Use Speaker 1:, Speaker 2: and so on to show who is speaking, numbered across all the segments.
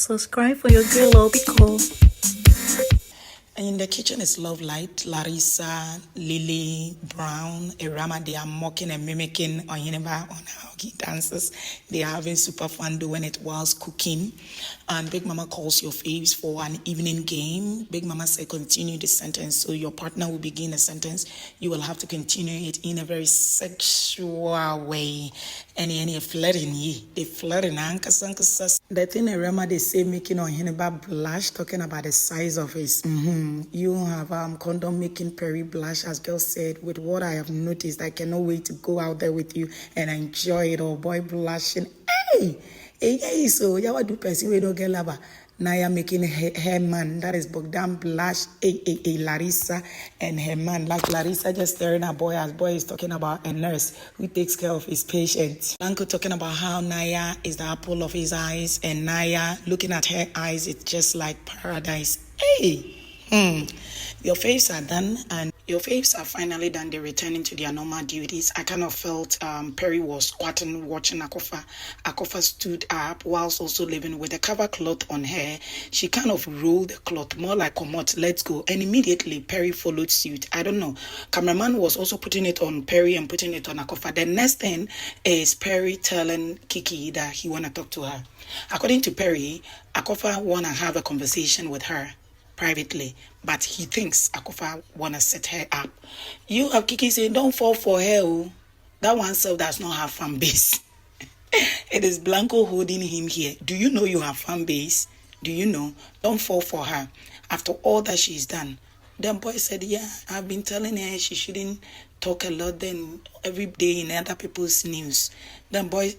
Speaker 1: Subscribe for your girl will be cool.
Speaker 2: And in the kitchen is Love Light, Larissa, Lily, Brown, Irama. They are mocking and mimicking Oheneba on how he dances. They are having super fun doing it whilst cooking. And Big Mama calls your faves for an evening game. Big Mama said continue the sentence. So your partner will begin a sentence. You will have to continue it in a very sexual way. And flirting, they flirting. The thing Irama they say making Oheneba blush, talking about the size of his. You have condom making Perry blush, as girl said. With what I have noticed, I cannot wait to go out there with you and enjoy it. Oh boy, blushing. Hey, so yawa do person we don't get lava. Naya making her man, that is Bogdan blush. Larissa and her man, like Larissa just staring at boy as boy is talking about a nurse who takes care of his patients. Blanco talking about how Naya is the apple of his eyes, and Naya looking at her eyes, it's just like paradise. Your faves are done, and your faves are finally done. They're returning to their normal duties. I kind of felt Perry was squatting, watching Akorfa. Akorfa stood up whilst also living with a cover cloth on her. She kind of rolled the cloth, more like "Komot, let's go." And immediately Perry followed suit. I don't know. Cameraman was also putting it on Perry and putting it on Akorfa. The next thing is Perry telling Kiki that he wanna talk to her. According to Perry, Akorfa wanna have a conversation with her privately, but he thinks Akorfa wanna set her up. You have Kiki saying, don't fall for her. Oh. That one self does not have fan base. It is Blanco holding him here. Do you know you have fan base? Do you know? Don't fall for her. After all that she's done. Then boy said, yeah, I've been telling her she shouldn't talk a lot then every day in other people's news. Then boy,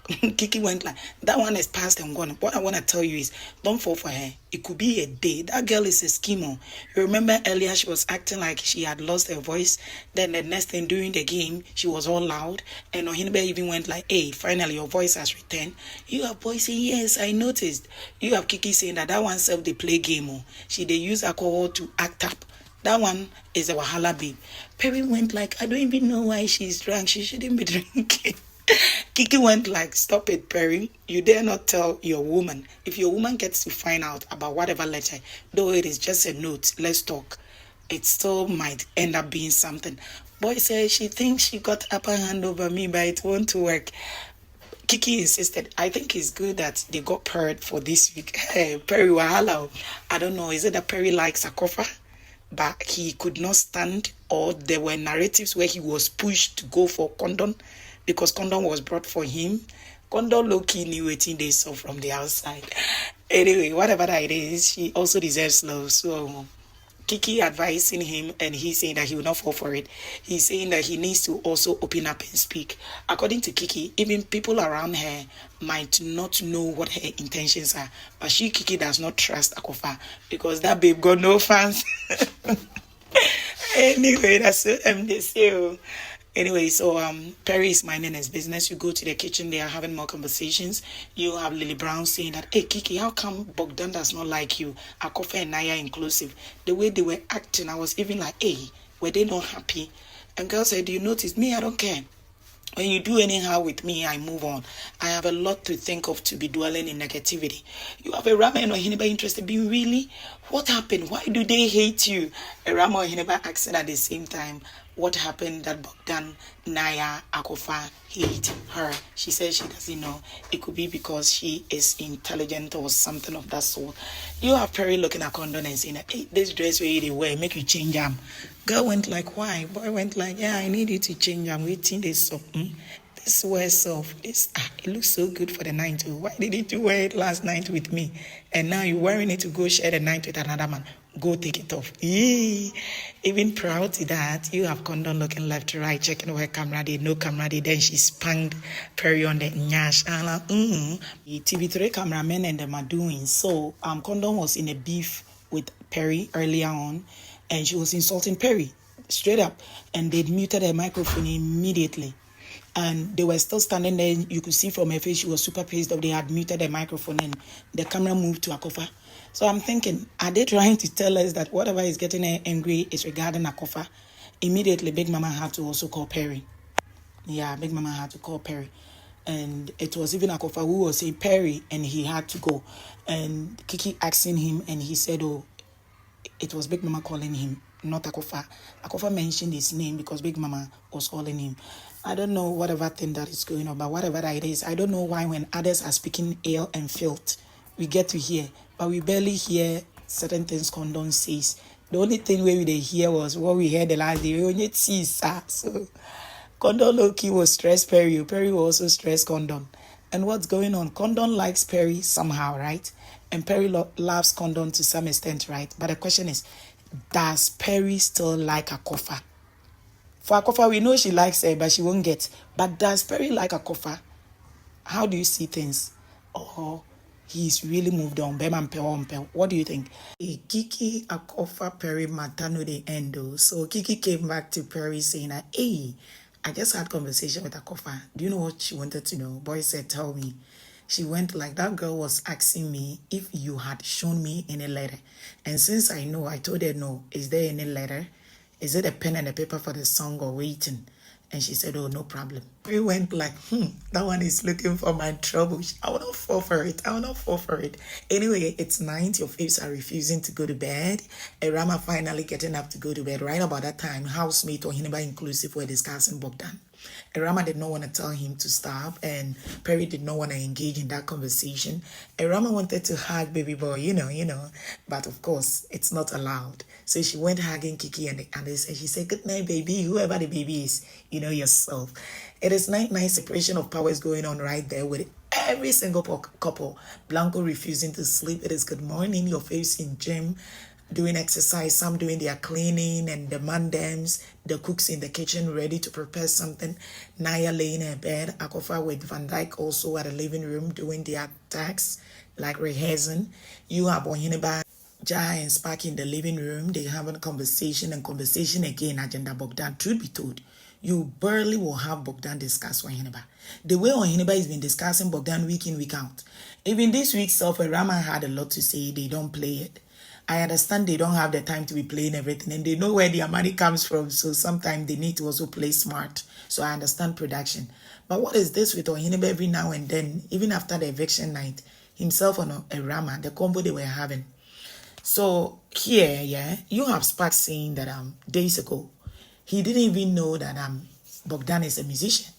Speaker 2: Kiki went like, that one is past and gone. What I want to tell you is, don't fall for her. It could be a day. That girl is a schemer. You remember earlier she was acting like she had lost her voice. Then the next thing during the game, she was all loud. And Oheneba even went like, hey, finally your voice has returned. You have boys saying, yes, I noticed. You have Kiki saying that one self they play game. Oh. They use alcohol to act up. That one is a wahala babe. Perry went like, I don't even know why she's drunk. She shouldn't be drinking. Kiki went like, stop it, Perry. You dare not tell your woman. If your woman gets to find out about whatever letter, though it is just a note, let's talk, it still might end up being something. Boy says she thinks she got upper hand over me, but it won't work. Kiki insisted, I think it's good that they got paired for this week. Hey, Perry wahala. I don't know, is it that Perry likes Akorfa? But he could not stand, or there were narratives where he was pushed to go for condom because condom was brought for him. Condom low-key knew waiting they saw from the outside. Anyway, whatever that is, she also deserves love. So Kiki advising him, and he's saying that he will not fall for it. He's saying that he needs to also open up and speak. According to Kiki, even people around her might not know what her intentions are, but Kiki does not trust Akorfa because that babe got no fans. Anyway, that's what they say. Anyway, so Perry is minding his business. You go to the kitchen, they are having more conversations. You have Lily Brown saying that, hey, Kiki, how come Bogdan does not like you? Akorfa and Naya inclusive. The way they were acting, I was even like, hey, were they not happy? And girl said, do you notice? Me, I don't care. When you do anyhow with me, I move on. I have a lot to think of to be dwelling in negativity. You have a Rama and Oheneba interested being really? What happened? Why do they hate you? A Rama and Oheneba asking at the same time, what happened that Bogdan, Naya, Akorfa hate her? She says she doesn't know. It could be because she is intelligent or something of that sort. You have Perry looking at Condon and saying, hey, this dress where they wear, make you change them. Girl went like, why? Boy went like, yeah, I need you to change. I'm waiting this up. This wears off. This it looks so good for the night too. Why didn't you wear it last night with me? And now you're wearing it to go share the night with another man. Go take it off. Yee. Even proud to that, you have Condon looking left to right, checking where camera did, no camera did. Then she spanked Perry on the nyash. And like, TV3 cameramen and them are doing. So Condon was in a beef with Perry earlier on, and she was insulting Perry straight up, and they muted her microphone immediately. And they were still standing there. You could see from her face she was super pissed off. They had muted the microphone and the camera moved to Akorfa. So I'm thinking, are they trying to tell us that whatever is getting her angry is regarding Akorfa? Immediately, Big Mama had to also call Perry. Yeah, Big Mama had to call Perry. And it was even Akorfa who was saying Perry, and he had to go. And Kiki asking him, and he said, oh, it was Big Mama calling him, not Akorfa. Akorfa mentioned his name because Big Mama was calling him. I don't know whatever thing that is going on, but whatever that it is, I don't know why when others are speaking ill and filth, we get to hear, but we barely hear certain things Condon says. The only thing we hear was what we heard the last day. We only see, sir. So Condon low-key was stress Perry. Perry was also stress Condon. And what's going on? Condon likes Perry somehow, right? And Perry loves Condon to some extent, right? But the question is, does Perry still like Akorfa? For Akorfa, we know she likes her, but she won't get. But does Perry like Akorfa? How do you see things? Or he's really moved on? What do you think? Kiki Akorfa Perry Matano the endo. So Kiki came back to Perry saying, hey, I just had conversation with Akorfa. Do you know what she wanted to know? Boy said, tell me. She went like, that girl was asking me if you had shown me any letter. And since I know, I told her no. Is there any letter? Is it a pen and a paper for the song or waiting? And she said, oh, no problem. We went like, that one is looking for my trouble. I will not fall for it. Anyway, it's night. Your faves are refusing to go to bed. Erama finally getting up to go to bed. Right about that time, housemate Oheneba inclusive were discussing Bogdan. Erama did not want to tell him to stop, and Perry did not want to engage in that conversation. Erama wanted to hug baby boy, you know, but of course, it's not allowed. So she went hugging Kiki and she said, good night, baby, whoever the baby is, you know yourself. It is night separation of powers going on right there with every single couple. Blanco refusing to sleep. It is good morning, your face in gym, doing exercise, some doing their cleaning, and the mandems, the cooks in the kitchen ready to prepare something. Naya laying in her bed, Akorfa with Van Dyke also at the living room doing their tasks, like rehearsing. You have Oheneba, Ja and Spark in the living room. They having a conversation again, agenda Bogdan. Truth be told, you barely will have Bogdan discuss Oheneba. The way Oheneba has been discussing Bogdan week in, week out. Even this week, Rama had a lot to say. They don't play it. I understand they don't have the time to be playing everything, and they know where their money comes from, so sometimes they need to also play smart. So I understand production. But what is this with Oheneba every now and then, even after the eviction night, himself on a Rama, the combo they were having. So here, you have Spark saying that days ago, he didn't even know that Bogdan is a musician.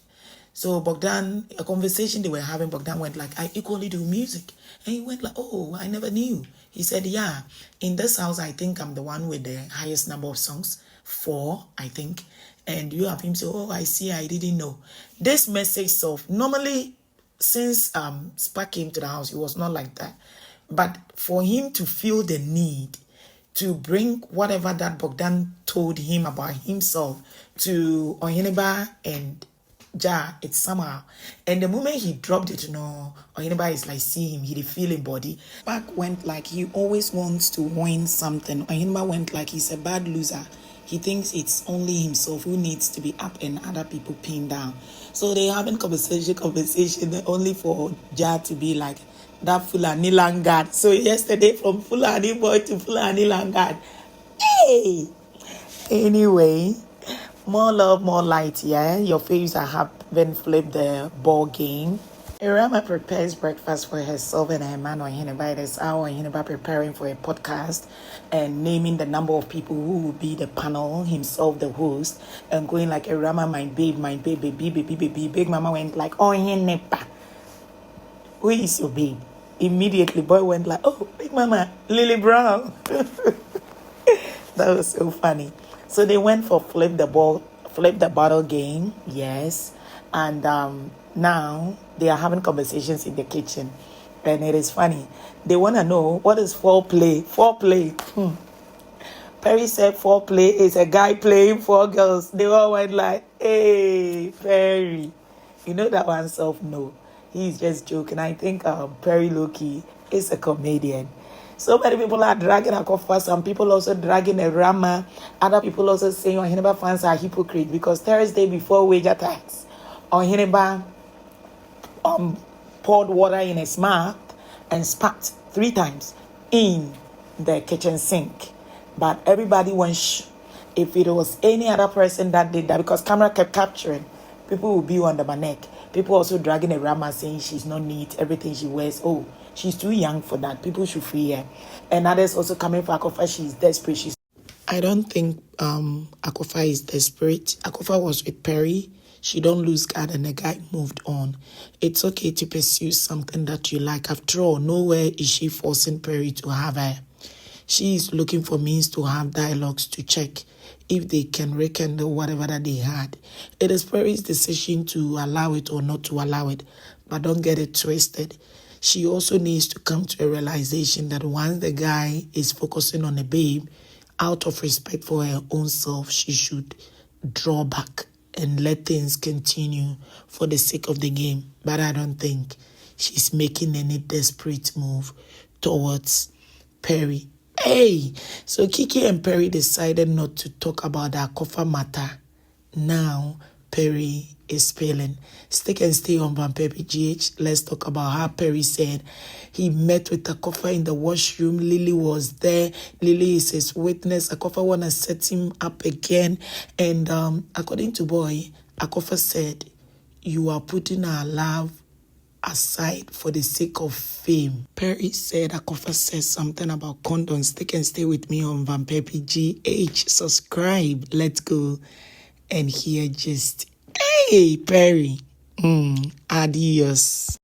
Speaker 2: So Bogdan, a conversation they were having, Bogdan went like, I equally do music. And he went like, oh, I never knew. He said, yeah, in this house, I think I'm the one with the highest number of songs, 4, I think. And you have him say, oh, I see, I didn't know. This message normally, since Spark came to the house, it was not like that. But for him to feel the need to bring whatever that Bogdan told him about himself to Oheneba and Ja, it's somehow. And the moment he dropped it, Oheneba is like, see him, he the feeling body. Back went like he always wants to win something. Oheneba went like he's a bad loser. He thinks it's only himself who needs to be up and other people pinned down. So they having conversation only for Ja to be like that Fulani Langard. So yesterday from Fulani boy to Fulani Langard. Hey! Anyway, more love, more light, yeah? Your faves are having flipped the ball game. Irama prepares breakfast for herself and her man Oheneba. It is our Oheneba preparing for a podcast and naming the number of people who will be the panel, himself the host, and going like Irama, my baby. Big Mama went like, Oheneba, who is your babe? Immediately, boy went like, oh, Big Mama, Lily Brown. That was so funny. So they went for flip the bottle game, yes. And now they are having conversations in the kitchen. And it is funny. They want to know, what is foreplay? Perry said foreplay is a guy playing 4 girls. They all went like, hey, Perry. You know that one self, no. He's just joking. I think Perry Loki is a comedian. So many people are dragging Akorfa. Some people also dragging a Rama. Other people also saying Oheneba fans are hypocrite because Thursday before wager tax, Oheneba poured water in his mouth and spat 3 times in the kitchen sink. But everybody went shh. If it was any other person that did that, because camera kept capturing, people would be under my neck. People also dragging around and saying she's not neat, everything she wears. Oh, she's too young for that. People should free her. And others also coming for Akorfa. She's desperate. I don't think Akorfa is desperate. Akorfa was with Perry. She don't lose guard and the guy moved on. It's okay to pursue something that you like. After all, nowhere is she forcing Perry to have her. She is looking for means to have dialogues to check if they can rekindle whatever that they had. It is Perry's decision to allow it or not to allow it, but don't get it twisted. She also needs to come to a realization that once the guy is focusing on a babe, out of respect for her own self, she should draw back and let things continue for the sake of the game. But I don't think she's making any desperate move towards Perry. Hey, so Kiki and Perry decided not to talk about the Akorfa matter. Now, Perry is spilling. Stick and stay on VanperpyGold. Let's talk about how Perry said he met with Akorfa in the washroom. Lily was there. Lily is his witness. Akorfa want to set him up again. And according to Boy, Akorfa said, you are putting our love aside for the sake of fame. Perry said Akorfa said something about condoms. Stick and stay with me on VanperpyGold. Subscribe. Let's go and hear just, hey, Perry. Adios.